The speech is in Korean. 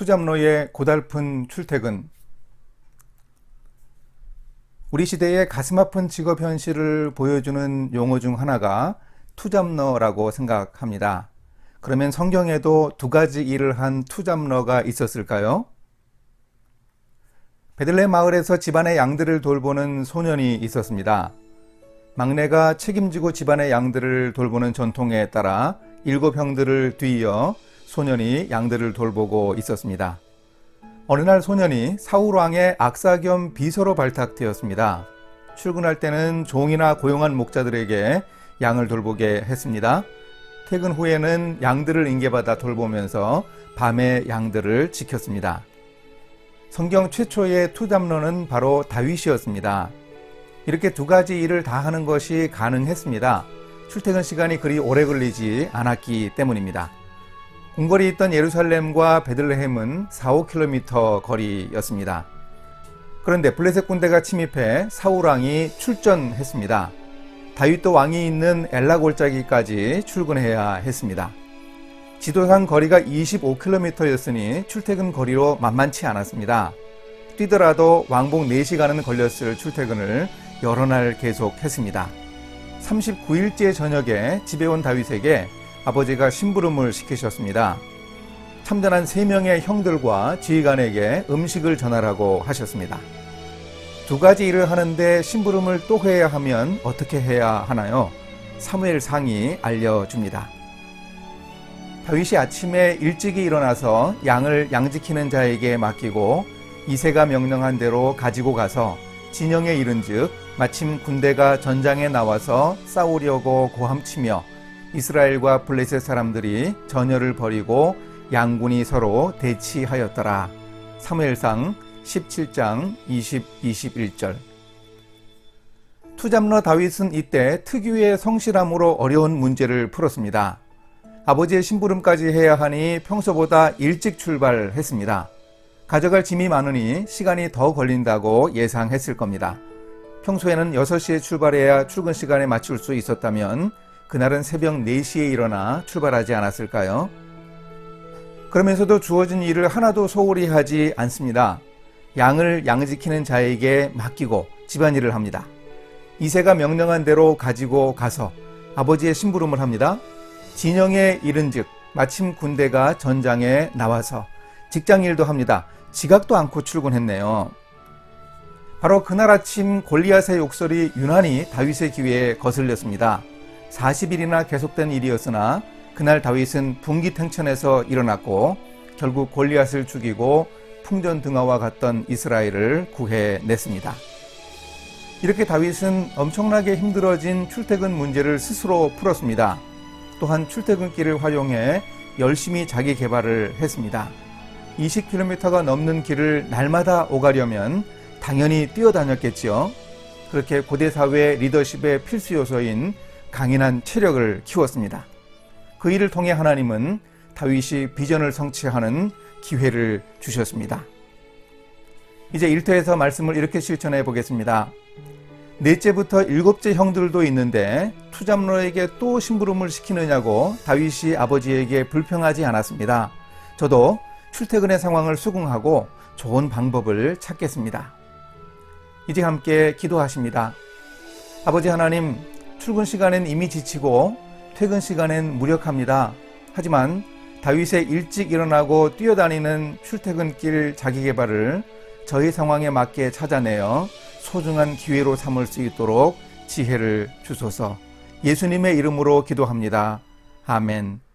투잡러의 고달픈 출퇴근. 우리 시대의 가슴 아픈 직업 현실을 보여주는 용어 중 하나가 투잡러라고 생각합니다. 그러면 성경에도 두 가지 일을 한 투잡러가 있었을까요? 베들레헴 마을에서 집안의 양들을 돌보는 소년이 있었습니다. 막내가 책임지고 집안의 양들을 돌보는 전통에 따라 7 형들을 뒤이어 소년이 양들을 돌보고 있었습니다. 어느 날 소년이 사울왕의 악사 겸 비서로 발탁되었습니다. 출근할 때는 종이나 고용한 목자들에게 양을 돌보게 했습니다. 퇴근 후에는 양들을 인계받아 돌보면서 밤에 양들을 지켰습니다. 성경 최초의 투잡러는 바로 다윗이었습니다. 이렇게 두 가지 일을 다 하는 것이 가능했습니다. 출퇴근 시간이 그리 오래 걸리지 않았기 때문입니다. 궁궐이 있던 예루살렘과 베들레헴은 4-5km 거리였습니다. 그런데 블레셋 군대가 침입해 사울왕이 출전했습니다. 다윗도 왕이 있는 엘라 골짜기까지 출근해야 했습니다. 지도상 거리가 25km였으니 출퇴근 거리로 만만치 않았습니다. 뛰더라도 왕복 4시간은 걸렸을 출퇴근을 여러 날 계속했습니다. 39일째 저녁에 집에 온 다윗에게 아버지가 심부름을 시키셨습니다. 참전한 3명의 형들과 지휘관에게 음식을 전하라고 하셨습니다. 두 가지 일을 하는데 심부름을 또 해야 하면 어떻게 해야 하나요? 사무엘상이 알려줍니다. 다윗이 아침에 일찍이 일어나서 양을 양지키는 자에게 맡기고 이새가 명령한 대로 가지고 가서 진영에 이른즉 마침 군대가 전장에 나와서 싸우려고 고함치며 이스라엘과 블레셋 사람들이 전열을 벌이고 양군이 서로 대치하였더라. 사무엘상 17장 20-21절. 투잡러 다윗은 이때 특유의 성실함으로 어려운 문제를 풀었습니다. 아버지의 심부름까지 해야 하니 평소보다 일찍 출발했습니다. 가져갈 짐이 많으니 시간이 더 걸린다고 예상했을 겁니다. 평소에는 6시에 출발해야 출근 시간에 맞출 수 있었다면 그날은 새벽 4시에 일어나 출발하지 않았을까요? 그러면서도 주어진 일을 하나도 소홀히 하지 않습니다. 양을 양지키는 자에게 맡기고 집안일을 합니다. 이새가 명령한 대로 가지고 가서 아버지의 심부름을 합니다. 진영에 이른즉 마침 군대가 전장에 나와서 직장일도 합니다. 지각도 않고 출근했네요. 바로 그날 아침 골리앗의 욕설이 유난히 다윗의 귀에 거슬렸습니다. 40일이나 계속된 일이었으나 그날 다윗은 분기탱천에서 일어났고 결국 골리앗을 죽이고 풍전등화와 같던 이스라엘을 구해냈습니다. 이렇게 다윗은 엄청나게 힘들어진 출퇴근 문제를 스스로 풀었습니다. 또한 출퇴근길을 활용해 열심히 자기 개발을 했습니다. 20km가 넘는 길을 날마다 오가려면 당연히 뛰어다녔겠지요. 그렇게 고대 사회 리더십의 필수 요소인 강인한 체력을 키웠습니다. 그 일을 통해 하나님은 다윗이 비전을 성취하는 기회를 주셨습니다. 이제 1터에서 말씀을 이렇게 실천해 보겠습니다. 넷째부터 7째 형들도 있는데 투잡러에게 또 심부름을 시키느냐고 다윗이 아버지에게 불평하지 않았습니다. 저도 출퇴근의 상황을 수긍하고 좋은 방법을 찾겠습니다. 이제 함께 기도하십니다. 아버지 하나님, 출근 시간엔 이미 지치고 퇴근 시간엔 무력합니다. 하지만 다윗의 일찍 일어나고 뛰어다니는 출퇴근길 자기개발을 저희 상황에 맞게 찾아내어 소중한 기회로 삼을 수 있도록 지혜를 주소서. 예수님의 이름으로 기도합니다. 아멘.